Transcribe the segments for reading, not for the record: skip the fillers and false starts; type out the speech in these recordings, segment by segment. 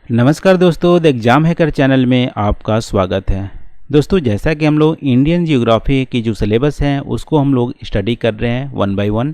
नमस्कार दोस्तों, the exam hacker channel में आपका स्वागत है। दोस्तों, जैसा कि हम लोग इंडियन जियोग्राफी की जो सिलेबस है उसको हम लोग स्टडी कर रहे हैं वन बाय वन।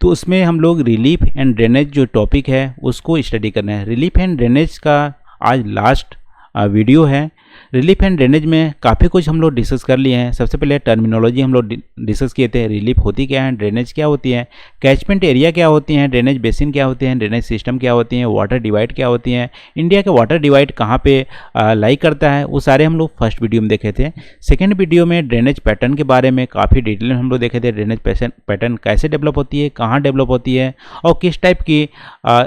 तो उसमें हम लोग रिलीफ एंड ड्रेनेज जो टॉपिक है उसको स्टडी कर रहे हैं। रिलीफ एंड ड्रेनेज का आज लास्ट वीडियो है। रिलीफ एंड ड्रेनेज में काफ़ी कुछ हम लोग डिस्कस कर लिए हैं। सबसे पहले टर्मिनोलॉजी हम लोग डिस्कस किए थे। रिलीफ होती क्या है, ड्रेनेज क्या होती है, कैचमेंट एरिया क्या होती हैं, ड्रेनेज बेसिन क्या होते हैं, ड्रेनेज सिस्टम क्या होती हैं, वाटर डिवाइड क्या होती हैं, इंडिया के वाटर डिवाइड कहाँ पे लाई करता है, वो सारे हम लोग फर्स्ट वीडियो में देखे थे। सेकेंड वीडियो में ड्रेनेज पैटर्न के बारे में काफ़ी डिटेल में हम लोग देखे थे। ड्रेनेज पैटर्न कैसे डेवलप होती है, कहाँ डेवलप होती है और किस टाइप की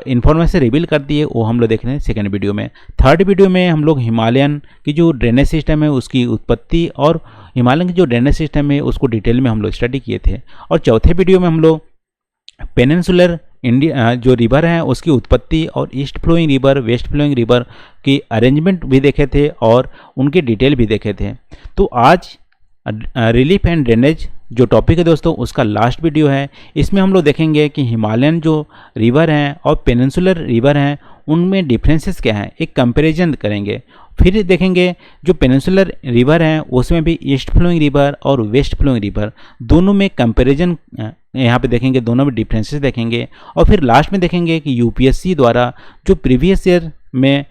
इंफॉर्मेशन रिवील करती है, वो हम लोग देख रहे हैं सेकेंड वीडियो में। थर्ड वीडियो में हम लोग हिमालयन की जो ड्रेनेज सिस्टम है उसकी उत्पत्ति और हिमालयन की जो ड्रेनेज सिस्टम है उसको डिटेल में हम लोग स्टडी किए थे। और चौथे वीडियो में हम लोग पेनिनसुलर इंडिया जो रिवर है उसकी उत्पत्ति और east flowing river, west flowing river की अरेंजमेंट भी देखे थे और उनके डिटेल भी देखे थे। तो आज रिलीफ एंड ड्रेनेज जो टॉपिक है दोस्तों उसका लास्ट वीडियो है। इसमें हम लोग देखेंगे कि हिमालयन जो रिवर हैं और पेनिनसुलर रिवर हैं उनमें डिफरेंसेस क्या हैं, एक कंपैरिजन करेंगे। फिर देखेंगे जो पेनिनसुलर रिवर हैं उसमें भी ईस्ट फ्लोइंग रिवर और वेस्ट फ्लोइंग रिवर दोनों में कंपैरिजन यहाँ पे देखेंगे, दोनों में डिफरेंसेस देखेंगे। और फिर लास्ट में देखेंगे कि यूपीएससी द्वारा जो प्रीवियस ईयर में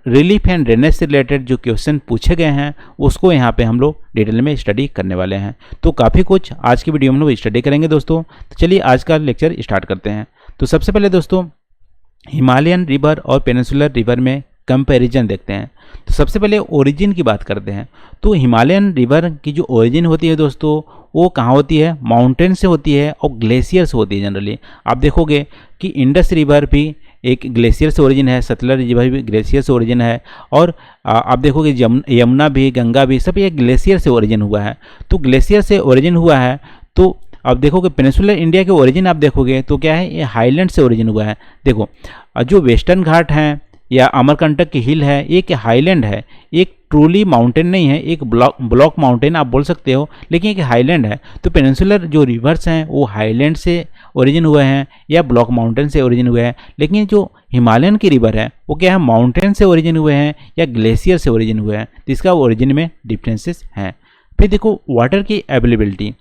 रिलीफ एंड ड्रेनेज से रिलेटेड जो क्वेश्चन पूछे गए हैं उसको यहाँ पे हम लोग डिटेल में स्टडी करने वाले हैं। तो काफ़ी कुछ आज की वीडियो में हम लोग स्टडी करेंगे दोस्तों। तो चलिए आज का लेक्चर स्टार्ट करते हैं। तो सबसे पहले दोस्तों हिमालयन रिवर और पेनिनसुलर रिवर में कंपैरिजन देखते हैं। तो सबसे पहले ओरिजिन की बात करते हैं। तो हिमालयन रिवर की जो ओरिजिन होती है दोस्तों वो कहाँ होती है, माउंटेन से होती है और ग्लेशियर से होती है। जनरली आप देखोगे कि इंडस रिवर भी एक ग्लेशियर से ओरिजिन है, सतलज रिवर भी ग्लेशियर से ओरिजिन है और आप देखोगे यमुना भी, गंगा भी, सब ये ग्लेशियर से ओरिजिन हुआ है। तो ग्लेशियर से ओरिजिन हुआ है। तो अब देखोगे पेनिनसुलर इंडिया के ओरिजिन आप देखोगे तो क्या है, ये हाईलैंड से ओरिजिन हुआ है। देखो जो वेस्टर्न घाट हैं या अमरकंटक की हिल है एक हाईलैंड है, एक ट्रूली माउंटेन नहीं है, एक ब्लॉक माउंटेन आप बोल सकते हो, लेकिन एक हाईलैंड है। तो पेनिनसुलर जो रिवर्स हैं वो हाईलैंड से ओरिजिन हुए हैं या ब्लॉक माउंटेन से ओरिजिन हुए हैं। लेकिन जो हिमालयन की रिवर है वो क्या है, माउंटेन से ओरिजिन हुए हैं या ग्लेशियर से ओरिजिन हुए हैं। तो इसका ओरिजिन में डिफरेंसेस हैं। फिर देखो वाटर की अवेलेबिलिटी।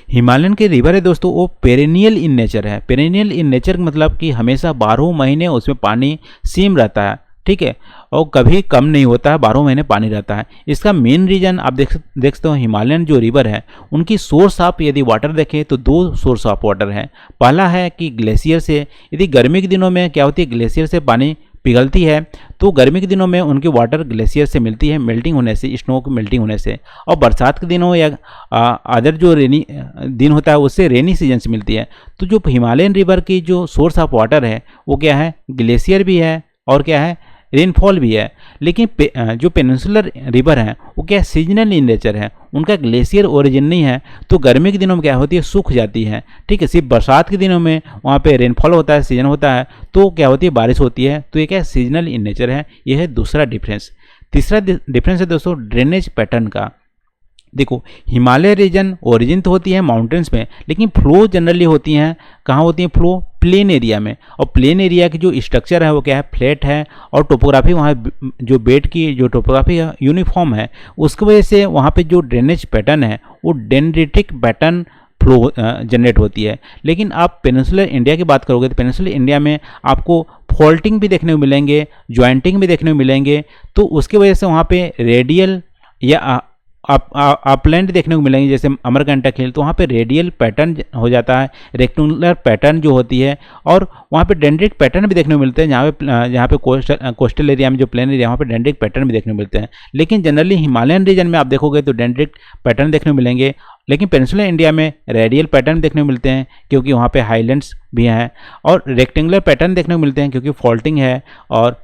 हिमालयन के रिवर है दोस्तों वो पेरेनियल इन नेचर है। पेरेनियल इन नेचर मतलब कि हमेशा 12 महीने उसमें पानी सेम रहता है, ठीक है, और कभी कम नहीं होता है, 12 महीने पानी रहता है। इसका मेन रीजन आप देख सकते हो हिमालयन जो रिवर है उनकी सोर्स ऑफ यदि वाटर देखें तो दो सोर्स ऑफ वाटर है। पहला है कि ग्लेशियर से, यदि गर्मी के दिनों में क्या होती है, ग्लेशियर से पानी पिघलती है तो गर्मी के दिनों में उनकी वाटर ग्लेशियर से मिलती है, मेल्टिंग होने से, स्नो की मेल्टिंग होने से। और बरसात के दिनों या अदर जो रेनी दिन होता है उससे रेनी सीजन से मिलती है। तो जो हिमालयन रिवर की जो सोर्स ऑफ वाटर है वो क्या है, ग्लेशियर भी है और क्या है, रेनफॉल भी है। लेकिन जो पेनिनसुलर रिवर है वो क्या है, सीजनल इन नेचर है, उनका ग्लेशियर ओरिजिन नहीं है। तो गर्मी के दिनों में क्या होती है, सूख जाती है, ठीक है। सिर्फ बरसात के दिनों में वहाँ पे रेनफॉल होता है, सीजन होता है, तो क्या होती है, बारिश होती है। तो ये क्या है, सीजनल इन नेचर है। यह है दूसरा डिफरेंस। तीसरा डिफरेंस है दोस्तों ड्रेनेज पैटर्न का। देखो हिमालय रीजन ओरिजिन तो होती है माउंटेन्स में, लेकिन फ्लो जनरली होती हैं कहाँ होती हैं, फ्लो प्लेन एरिया में। और प्लेन एरिया की जो स्ट्रक्चर है वो क्या है, फ्लैट है और टोपोग्राफी वहाँ जो बेड की जो टोपोग्राफी है यूनिफॉर्म है, उसकी वजह से वहाँ पे जो ड्रेनेज पैटर्न है वो डेंड्रिटिक पैटर्न फ्लो जनरेट होती है। लेकिन आप पेनिनसुलर इंडिया की बात करोगे तो पेनिनसुलर इंडिया में आपको फॉल्टिंग भी देखने को मिलेंगे, ज्वाइंटिंग भी देखने को मिलेंगे। तो उसकी वजह से वहाँ पे रेडियल या अपलैंड देखने को मिलेंगे, जैसे अमरकंटक हिल, तो वहाँ पे रेडियल पैटर्न हो जाता है, रेक्टेंगुलर पैटर्न जो होती है, और वहाँ पे डेंड्रिक पैटर्न भी देखने को मिलते हैं। जहाँ पे कोस्टल एरिया में जो प्लेन एरिया वहाँ पे डेंड्रिक पैटर्न भी देखने को मिलते हैं। लेकिन जनरली हिमालयन रीजन में आप देखोगे तो डेंड्रिक पैटर्न देखने को मिलेंगे, लेकिन पेनिनसुलर इंडिया में रेडियल पैटर्न देखने को मिलते हैं क्योंकि वहाँ पे हाईलैंड्स भी हैं, और रेक्टेंगुलर पैटर्न देखने को मिलते हैं क्योंकि फॉल्टिंग है और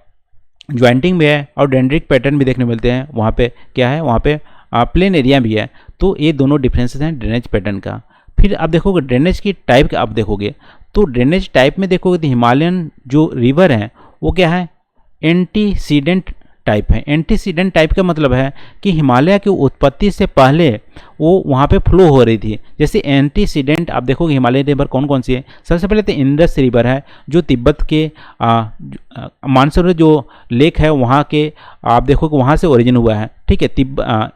ज्वाइंटिंग भी है, और डेंड्रिक पैटर्न भी देखने को मिलते हैं। वहाँ पे क्या है, वहाँ पे प्लेन एरिया भी है। तो ये दोनों डिफरेंसेस हैं ड्रेनेज पैटर्न का। फिर आप देखोगे ड्रेनेज की टाइप का आप देखोगे तो ड्रेनेज टाइप में देखोगे तो हिमालयन जो रिवर हैं वो क्या है, एंटीसीडेंट टाइप है। एंटीसीडेंट टाइप का मतलब है कि हिमालय की उत्पत्ति से पहले वो वहाँ पे फ्लो हो रही थी। जैसे एंटीसीडेंट आप देखोगे हिमालय रिवर कौन कौन सी है, सबसे पहले तो इंडस रिवर है जो तिब्बत के मानसरोवर जो लेक है वहाँ के आप देखोगे वहाँ से ओरिजिन हुआ है, ठीक है।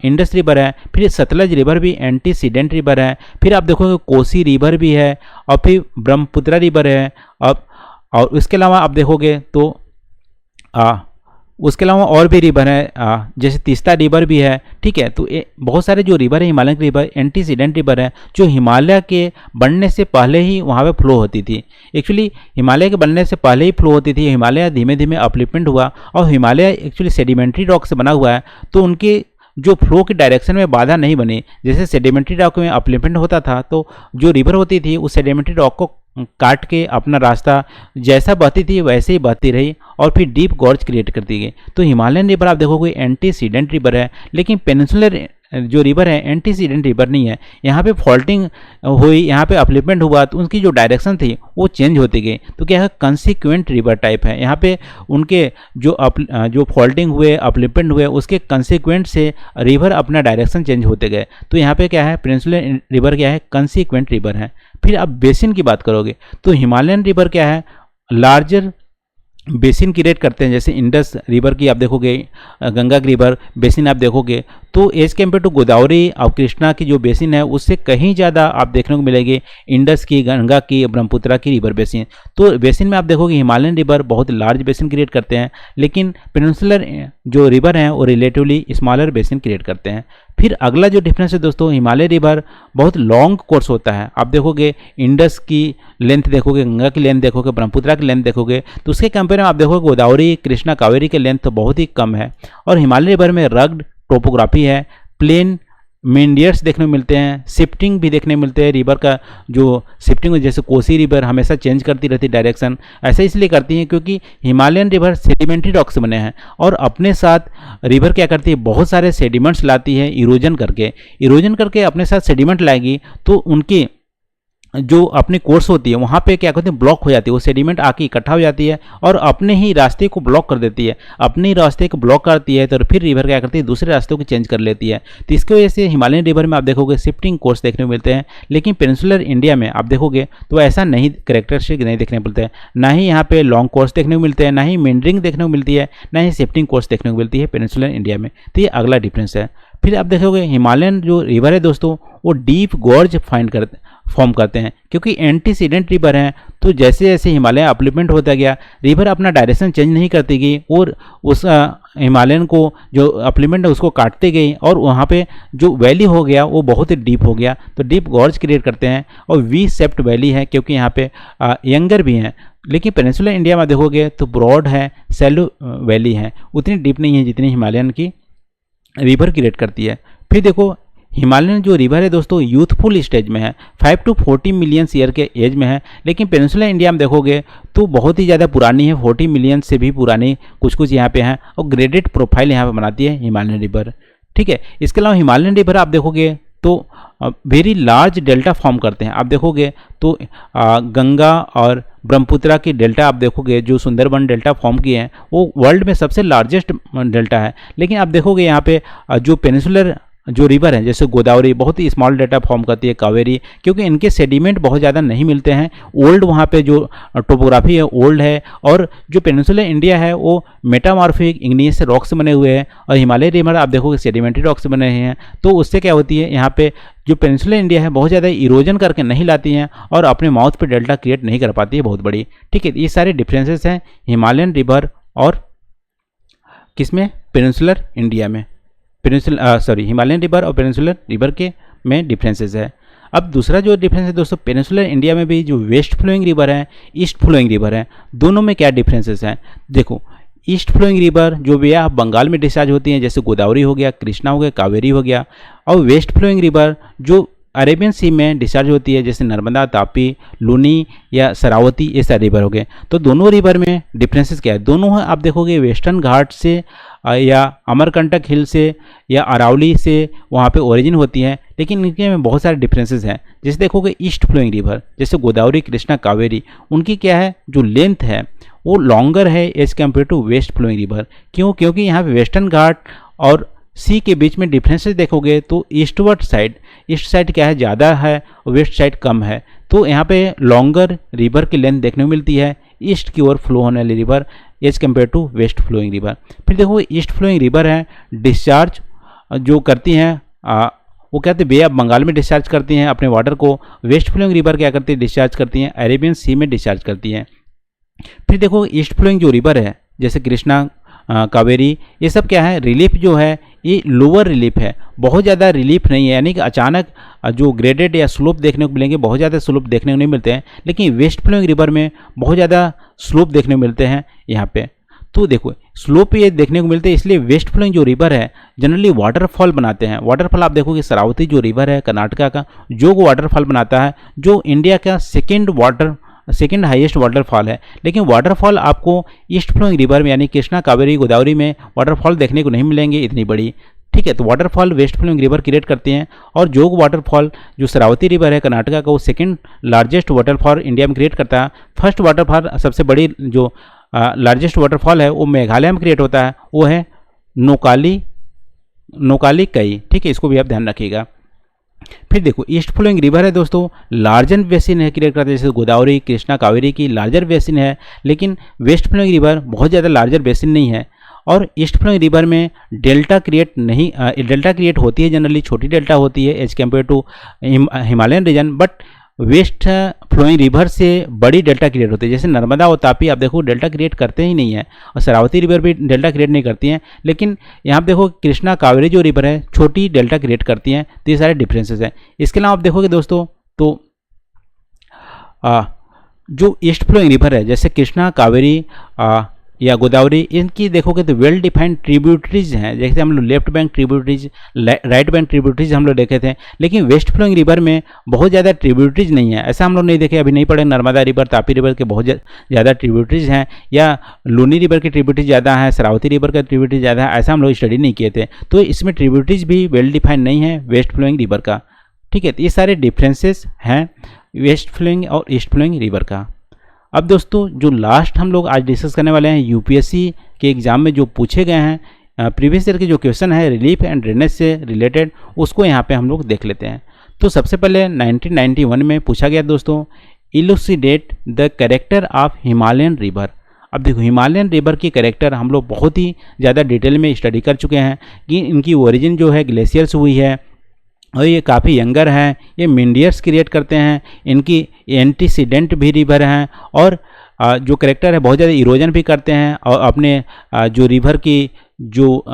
इंडस रिवर है, फिर सतलज रिवर भी एंटीसीडेंट रिवर है, फिर आप देखोगे कोसी रिवर भी है, और फिर ब्रह्मपुत्र रिवर है। अब और उसके अलावा आप देखोगे तो उसके अलावा और भी रिवर है, जैसे तीस्ता रिवर भी है, ठीक है। तो बहुत सारे जो रिवर है हिमालयन रिवर एंटीसीडेंट रिवर है जो हिमालय के बनने से पहले ही वहाँ पे फ्लो होती थी। एक्चुअली हिमालय के बनने से पहले ही फ्लो होती थी। हिमालय धीमे धीमे अपलिपमेंट हुआ और हिमालय एक्चुअली सेडिमेंट्री रॉक से बना हुआ है, तो उनके जो फ्लो की डायरेक्शन में बाधा नहीं बनी। जैसे सेडिमेंट्री रॉक में अपलिपमेंट होता था तो जो रिवर होती थी उस सेडिमेंट्री रॉक को काट के अपना रास्ता जैसा बहती थी वैसे ही बहती रही और फिर डीप गॉर्ज क्रिएट करती गई। तो हिमालयन रिवर आप देखोगे एंटीसीडेंट रिवर है, लेकिन पेनिनसुलर जो रिवर है एंटीसीडेंट रिवर नहीं है। यहाँ पे फॉल्टिंग हुई, यहाँ पे अपलिपमेंट हुआ तो उनकी जो डायरेक्शन थी वो चेंज होती गई। तो क्या है, कंसिक्वेंट रिवर टाइप है। यहाँ पे उनके जो फॉल्टिंग हुए अपलिपमेंट हुए उसके कंसिक्वेंट से रिवर अपना डायरेक्शन चेंज होते गए। तो यहाँ पे क्या है, पेनिनसुलर रिवर क्या है, कंसिक्वेंट रिवर है। फिर आप बेसिन की बात करोगे तो हिमालयन रिवर क्या है, लार्जर बेसिन क्रिएट करते हैं। जैसे इंडस रिवर की आप देखोगे, गंगा की रिवर बेसिन आप देखोगे तो एज कम्पेयर टू गोदावरी और कृष्णा की जो बेसिन है उससे कहीं ज़्यादा आप देखने को मिलेगी इंडस की, गंगा की, ब्रह्मपुत्रा की रिवर बेसिन। तो बेसिन में आप देखोगे हिमालयन रिवर बहुत लार्ज बेसिन क्रिएट करते हैं, लेकिन पेनिनसुलर जो रिवर हैं वो रिलेटिवली स्मॉलर बेसिन क्रिएट करते हैं। फिर अगला जो डिफरेंस है दोस्तों, हिमालय रिवर बहुत लॉन्ग कोर्स होता है। आप देखोगे इंडस की लेंथ देखोगे, गंगा की लेंथ देखोगे, ब्रह्मपुत्रा की लेंथ देखोगे, तो उसके कंपेयर में आप देखोगे गोदावरी, कृष्णा, कावेरी की लेंथ तो बहुत ही कम है। और हिमालय रिवर में रग्ड टोपोग्राफी है, प्लेन मेंडियर्स देखने को मिलते हैं, शिफ्टिंग भी देखने को मिलते हैं। रिवर का जो शिफ्टिंग जैसे कोसी रिवर हमेशा चेंज करती रहती डायरेक्शन, ऐसा इसलिए करती है क्योंकि हिमालयन रिवर सेडिमेंट्री रॉक से बने हैं और अपने साथ रिवर क्या करती है, बहुत सारे सेडिमेंट्स लाती है इरोजन करके अपने साथ सेडिमेंट लाएगी तो उनकी जो अपनी कोर्स होती है वहाँ पे क्या कहते हैं, ब्लॉक हो जाती है। वो सेडिमेंट आके इकट्ठा हो जाती है और अपने ही रास्ते को ब्लॉक कर देती है। अपने ही रास्ते को ब्लॉक करती है तो फिर रिवर क्या करती है, दूसरे रास्तों को चेंज कर लेती है। तो इसकी वजह से हिमालयन रिवर में आप देखोगे शिफ्टिंग कोर्स देखने को मिलते हैं, लेकिन पेनिनसुलर इंडिया में आप देखोगे तो ऐसा नहीं, कैरेक्टरिस्टिक नहीं देखने को मिलते हैं। ना ही यहाँ पे लॉन्ग कोर्स देखने को मिलते हैं, ना ही मेंडरिंग देखने को मिलती है, ना ही शिफ्टिंग कोर्स देखने को मिलती है पेनिनसुलर इंडिया में। तो ये अगला डिफरेंस है। फिर आप देखोगे हिमालयन जो रिवर है दोस्तों वो डीप गॉर्ज फॉर्म करते हैं क्योंकि एंटीसीडेंट रिवर हैं। तो जैसे जैसे हिमालय अपलिपमेंट होता गया रिवर अपना डायरेक्शन चेंज नहीं करती गई और उस हिमालयन को जो अपलिपमेंट है उसको काटते गई और वहाँ पे जो वैली हो गया वो बहुत ही डीप हो गया। तो डीप गॉर्ज क्रिएट करते हैं और वी शेप्ड वैली है क्योंकि यहाँ पे यंगर भी हैं। लेकिन पेनिनसुलर इंडिया में देखोगे तो ब्रॉड है, सैलो वैली है, उतनी डीप नहीं है जितनी हिमालयन की रिवर क्रिएट करती है। फिर देखो हिमालयन जो रिवर है दोस्तों यूथफुल स्टेज में है, 5 to 40 मिलियन ईयर के एज में है, लेकिन पेनिनसुलर इंडिया में देखोगे तो बहुत ही ज़्यादा पुरानी है, 40 मिलियन से भी पुरानी कुछ यहाँ पे हैं और ग्रेडेड प्रोफाइल यहाँ पे बनाती है हिमालयन रिवर, ठीक है। इसके अलावा हिमालयन रिवर आप देखोगे तो वेरी लार्ज डेल्टा फॉर्म करते हैं। आप देखोगे तो गंगा और ब्रह्मपुत्रा की डेल्टा आप देखोगे जो सुंदरबन डेल्टा फॉर्म किए हैं वो वर्ल्ड में सबसे लार्जेस्ट डेल्टा है। लेकिन आप देखोगे यहाँ पे जो पेनिनसुलर जो रिवर है जैसे गोदावरी बहुत ही स्मॉल डेल्टा फॉर्म करती है, कावेरी क्योंकि इनके सेडिमेंट बहुत ज़्यादा नहीं मिलते हैं। ओल्ड वहाँ पे जो टोपोग्राफी है ओल्ड है और जो पेनिनसुलर इंडिया है वो मेटामॉर्फिक इग्नियस रॉक से बने हुए हैं और हिमालय रिवर आप देखोगे सेडिमेंट्री रॉक से बने हैं। तो उससे क्या होती है यहाँ पे जो पेनिनसुलर इंडिया है बहुत ज़्यादा इरोजन करके नहीं लाती हैं और अपने माउथ पे डेल्टा क्रिएट नहीं कर पाती है बहुत बड़ी, ठीक है। ये सारे डिफरेंसेस हैं हिमालयन रिवर और किसमें, पेनिनसुलर इंडिया में, हिमालयन रिवर और पेनिनसुलर रिवर के में डिफरेंसेस है। अब दूसरा जो डिफरेंस है दोस्तों, पेनिनसुलर इंडिया में भी जो वेस्ट फ्लोइंग रिवर है, ईस्ट फ्लोइंग रिवर है, दोनों में क्या डिफरेंसेस हैं। देखो ईस्ट फ्लोइंग रिवर जो भी है बंगाल में डिस्चार्ज होती हैं, जैसे गोदावरी हो गया, कृष्णा हो गया, कावेरी हो गया, और वेस्ट फ्लोइंग रिवर जो अरेबियन सी में डिस्चार्ज होती है, जैसे नर्मदा, तापी, लूनी या शरावती, ये सारे रिवर हो गए। तो दोनों रिवर में डिफरेंसेस क्या है, दोनों आप देखोगे वेस्टर्न घाट से या अमरकंटक हिल से या अरावली से वहाँ पे ओरिजिन होती है, लेकिन इनके में बहुत सारे डिफरेंसेस हैं। जैसे देखोगे ईस्ट फ्लोइंग रिवर जैसे गोदावरी, कृष्णा, कावेरी, उनकी क्या है जो लेंथ है वो लॉन्गर है as compare to west flowing river. क्यों? क्योंकि यहाँ पे वेस्टर्न घाट और सी के बीच में डिफरेंसेस देखोगे तो ईस्ट साइड क्या है, ज़्यादा है और वेस्ट साइड कम है। तो यहाँ पे लॉन्गर रिवर की लेंथ देखने को मिलती है ईस्ट की ओर फ्लो होने वाली river as compare to west flowing river. फिर देखो ईस्ट फ्लोइंग रिवर है, डिस्चार्ज जो करती हैं वो कहते हैं बे ऑफ बंगाल में डिस्चार्ज करती हैं अपने वाटर को। वेस्ट फ्लोइंग रिवर क्या करती है, डिस्चार्ज करती हैं अरेबियन सी में डिस्चार्ज करती हैं। फिर देखो ईस्ट फ्लोइंग जो रिवर है जैसे कृष्णा, कावेरी, ये सब क्या है, रिलीफ जो है ये लोअर रिलीफ है, बहुत ज़्यादा रिलीफ नहीं है, यानी कि अचानक जो ग्रेडेड या स्लोप देखने को मिलेंगे, बहुत ज़्यादा स्लोप देखने को नहीं मिलते हैं। लेकिन वेस्ट फ्लोइंग रिवर में बहुत ज़्यादा स्लोप देखने को मिलते हैं यहाँ पे। तो देखो स्लोप ये देखने को मिलते हैं, इसलिए वेस्ट फ्लोइंग जो रिवर है जनरली वाटरफॉल बनाते हैं। वाटरफॉल आप देखोगे शरावती जो रिवर है कर्नाटका का, जो वाटरफॉल बनाता है, जो इंडिया का सेकेंड हाईएस्ट वाटरफॉल है। लेकिन वाटरफॉल आपको ईस्ट फ्लोइंग रिवर में यानी कृष्णा, कावेरी, गोदावरी में वाटरफॉल देखने को नहीं मिलेंगे इतनी बड़ी, ठीक है। तो waterfall west flowing river create करते हैं। और जोग वाटरफॉल जो शरावती रिवर है कर्नाटका का, वो सेकेंड लार्जेस्ट वाटरफॉल इंडिया में क्रिएट करता है। फर्स्ट वाटरफॉल सबसे बड़ी जो लार्जेस्ट वाटरफॉल है वो मेघालय में क्रिएट होता है, वो है नोकाली कई, ठीक है, इसको भी आप ध्यान रखिएगा। फिर देखो ईस्ट फ्लोइंग रिवर है दोस्तों, लार्जर बेसिन है क्रिएट करते हैं, जैसे गोदावरी, कृष्णा, कावेरी की लार्जर बेसिन है। लेकिन वेस्ट फ्लोइंग रिवर बहुत ज़्यादा लार्जर बेसिन नहीं है। और ईस्ट फ्लोइंग रिवर में डेल्टा क्रिएट होती है, जनरली छोटी डेल्टा होती है as compare to Himalayan region. But west flowing river से बड़ी डेल्टा क्रिएट होती है, जैसे नर्मदा और तापी आप देखो डेल्टा क्रिएट करते ही नहीं है, और शरावती रिवर भी डेल्टा क्रिएट नहीं करती हैं। लेकिन यहाँ पे देखो कृष्णा, कावेरी जो रिवर है छोटी डेल्टा क्रिएट करती हैं। तो ये सारे डिफरेंसेस हैं। इसके अलावा आप देखोगे दोस्तों तो जो ईस्ट फ्लोइंग रिवर है जैसे कृष्णा, कावेरी या गोदावरी, इनकी देखोगे तो वेल डिफाइंड ट्रिब्यूटरीज हैं। जैसे हम लोग left bank tributaries, right bank tributaries हम लोग देखे थे। लेकिन वेस्ट फ्लोइंग रिवर में बहुत ज़्यादा ट्रिब्यूटरीज नहीं है, ऐसा हम लोग नहीं देखे, अभी नहीं पढ़े। नर्मदा रिवर, तापी रिवर के बहुत ज़्यादा ट्रिब्यूटरीज हैं, या लूनी रिवर की ट्रिब्यूटरीज ज़्यादा है, शरावती रिवर का ट्रिब्यूटरीज ज़्यादा है, ऐसा हम लोग स्टडी नहीं किए थे। तो इसमें ट्रिब्यूटरीज भी वेल डिफाइंड नहीं है वेस्ट फ्लोइंग रिवर का, ठीक है। तो ये सारे डिफरेंसेस हैं वेस्ट फ्लोइंग और ईस्ट फ्लोइंग रिवर का। अब दोस्तों जो लास्ट हम लोग आज डिस्कस करने वाले हैं यूपीएससी के एग्ज़ाम में जो पूछे गए हैं प्रीवियस ईयर के जो क्वेश्चन है रिलीफ एंड ड्रेनेज से रिलेटेड, उसको यहाँ पे हम लोग देख लेते हैं। तो सबसे पहले 1991 में पूछा गया दोस्तों, elucidate the character of Himalayan river. अब देखो हिमालयन रिवर की कैरेक्टर हम लोग बहुत ही ज़्यादा डिटेल में स्टडी कर चुके हैं कि इनकी ओरिजिन जो है ग्लेशियर्स हुई है, और ये काफ़ी यंगर हैं, ये मिंडियर्स क्रिएट करते हैं, इनकी एंटीसीडेंट भी रिवर हैं, और जो करेक्टर है बहुत ज़्यादा इरोजन भी करते हैं, और अपने जो रिवर की जो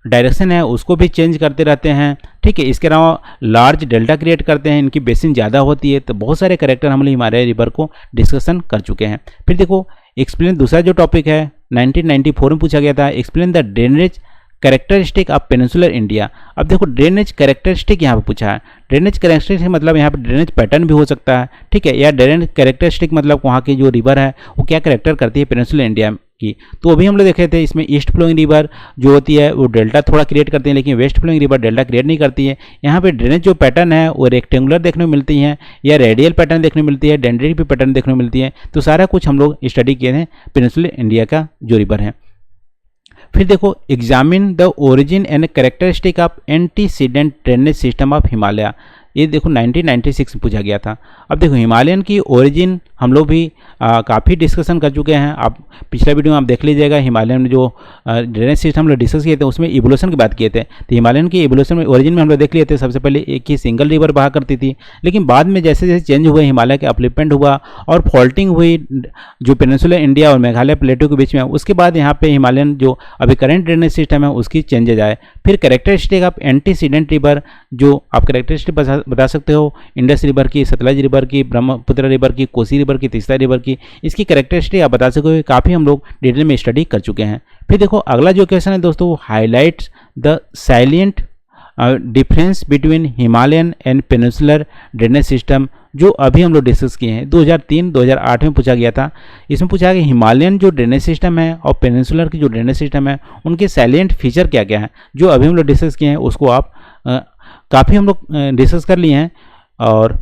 डायरेक्शन है उसको भी चेंज करते रहते हैं, ठीक है। इसके अलावा लार्ज डेल्टा क्रिएट करते हैं, इनकी बेसिन ज़्यादा होती है। तो बहुत सारे करेक्टर हम लोग हिमालय रिवर को डिस्कशन कर चुके हैं। फिर देखो एक्सप्लेन, दूसरा जो टॉपिक है 1994 में पूछा गया था, explain the drainage characteristic of peninsular India. अब देखो ड्रेनेज कैरेक्टरिस्टिक यहाँ पे पूछा है। ड्रेनेज कैरेक्टरिस्टिक मतलब यहाँ पे ड्रेनेज पैटर्न भी हो सकता है, ठीक है, या ड्रेनेज कैरेक्टरिस्टिक मतलब वहाँ की जो रिवर है वो क्या कैरेक्टर करती है पेनिनसुलर इंडिया की। तो अभी हम लोग देखे थे इसमें ईस्ट फ्लोइंग रिवर जो होती है वो डेल्टा थोड़ा क्रिएट करती है, लेकिन west flowing river delta create नहीं करती है। यहाँ पे ड्रेनेज जो पैटर्न है वो रेक्टेंगुलर देखने को मिलती है, या रेडियल पैटर्न देखने को मिलती है, डेंड्रिटिक भी पैटर्न देखने को मिलती है। तो सारा कुछ हम लोग स्टडी किए थे पेनिनसुलर इंडिया का जो रिवर है। फिर देखो examine the origin and characteristic of antecedent drainage system of Himalaya. ये देखो 1996 में पूछा गया था। अब देखो हिमालयन की ओरिजिन हम लोग भी काफ़ी डिस्कशन कर चुके हैं। आप पिछला वीडियो में आप देख लीजिएगा, हिमालयन में जो ड्रेनेज सिस्टम हम लोग डिस्कस किए थे उसमें इवोल्यूशन की बात किए थे। तो हिमालयन की इवोल्यूशन में ओरिजिन में हम लोग देख लिए थे, सबसे पहले एक ही सिंगल रिवर बहा करती थी, लेकिन बाद में जैसे जैसे चेंज हुए हिमालय के अपलिपमेंट हुआ और फॉल्टिंग हुई जो पेनिनसुलर इंडिया और मेघालय प्लेटो के बीच में, उसके बाद यहाँ पे हिमालयन जो अभी करंट ड्रेनेज सिस्टम है उसकी चेंजेज आए। फिर कैरेक्टरिस्टिक ऑफ एंटीसीडेंट रिवर, जो आप कैरेक्टरिस्टिक बता सकते हो इंडस रिवर की, सतलज रिवर की, ब्रह्मपुत्र रिवर की, कोसी रिवर की, तीस्ता रिवर की, इसकी कैरेक्टरिस्टिक आप बता सकोगे। काफ़ी हम लोग डिटेल में स्टडी कर चुके हैं। फिर देखो अगला जो क्वेश्चन है दोस्तों, highlights the silent difference between Himalayan and peninsular drainage system, जो अभी हम लोग डिस्कस किए हैं। 2003-2008 में पूछा गया था। इसमें पूछा कि हिमालयन जो ड्रेनेज सिस्टम है और पेनिनसुलर की जो ड्रेनेज सिस्टम है उनके साइलेंट फीचर क्या क्या है, जो अभी हम लोग डिस्कस किए हैं उसको आप काफ़ी हम लोग डिस्कस कर लिए हैं, और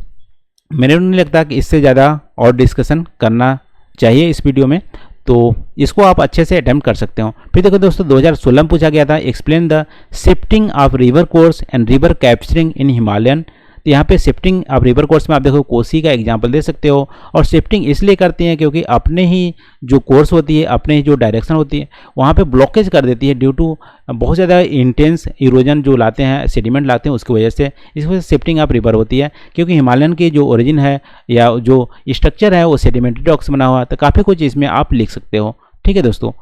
मेरे को नहीं लगता कि इससे ज़्यादा और डिस्कशन करना चाहिए इस वीडियो में। तो इसको आप अच्छे से अटेम्प्ट कर सकते हो। फिर देखो दोस्तों 2016 में पूछा गया था, explain the shifting of river course and river capturing in Himalayan. तो यहाँ पे शिफ्टिंग आप रिवर कोर्स में आप देखो कोसी का एग्जांपल दे सकते हो। और शिफ्टिंग इसलिए करती हैं क्योंकि अपने ही जो कोर्स होती है, अपने ही जो डायरेक्शन होती है, वहाँ पे ब्लॉकेज कर देती है ड्यू टू बहुत ज़्यादा इंटेंस इरोजन जो लाते हैं, सेडिमेंट लाते हैं, उसकी वजह से इस वजह से शिफ्टिंग ऑफ रिवर होती है। क्योंकि हिमालयन की जो ओरिजिन है या जो स्ट्रक्चर है वो सेडिमेंट्री रॉक्स बना हुआ है, तो काफ़ी कुछ इसमें आप लिख सकते हो। ठीक है दोस्तों,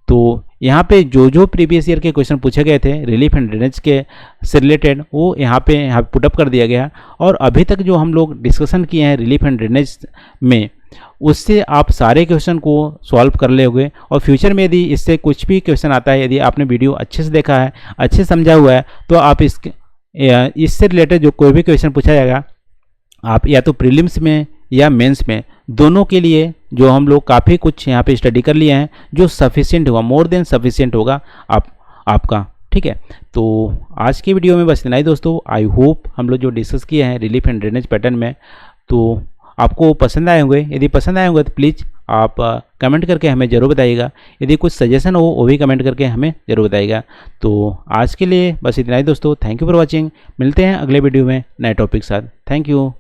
तो यहाँ पे जो प्रीवियस ईयर के क्वेश्चन पूछे गए थे रिलीफ एंड ड्रेनेज के से रिलेटेड, वो यहाँ पे पुटअप कर दिया गया। और अभी तक जो हम लोग डिस्कशन किए हैं रिलीफ एंड ड्रेनेज में, उससे आप सारे क्वेश्चन को सॉल्व कर लोगे। और फ्यूचर में यदि इससे कुछ भी क्वेश्चन आता है, यदि आपने वीडियो अच्छे से देखा है, अच्छे से समझा हुआ है, तो आप इससे रिलेटेड जो कोई भी क्वेश्चन पूछा जाएगा, आप या तो प्रीलिम्स में या मेंस में, दोनों के लिए जो हम लोग काफ़ी कुछ यहाँ पे स्टडी कर लिए हैं, जो सफिशिएंट होगा, मोर देन सफिशिएंट होगा आपका। ठीक है, तो आज की वीडियो में बस इतना ही दोस्तों। आई होप हम लोग जो डिस्कस किए हैं रिलीफ एंड ड्रेनेज पैटर्न में, तो आपको पसंद आए होंगे। यदि पसंद आए होंगे तो प्लीज़ आप कमेंट करके हमें ज़रूर बताइएगा। यदि कुछ सजेशन हो वो भी कमेंट करके हमें ज़रूर बताइएगा। तो आज के लिए बस इतना ही दोस्तों। Thank you for watching. मिलते हैं अगले वीडियो में नए टॉपिक के साथ। Thank you.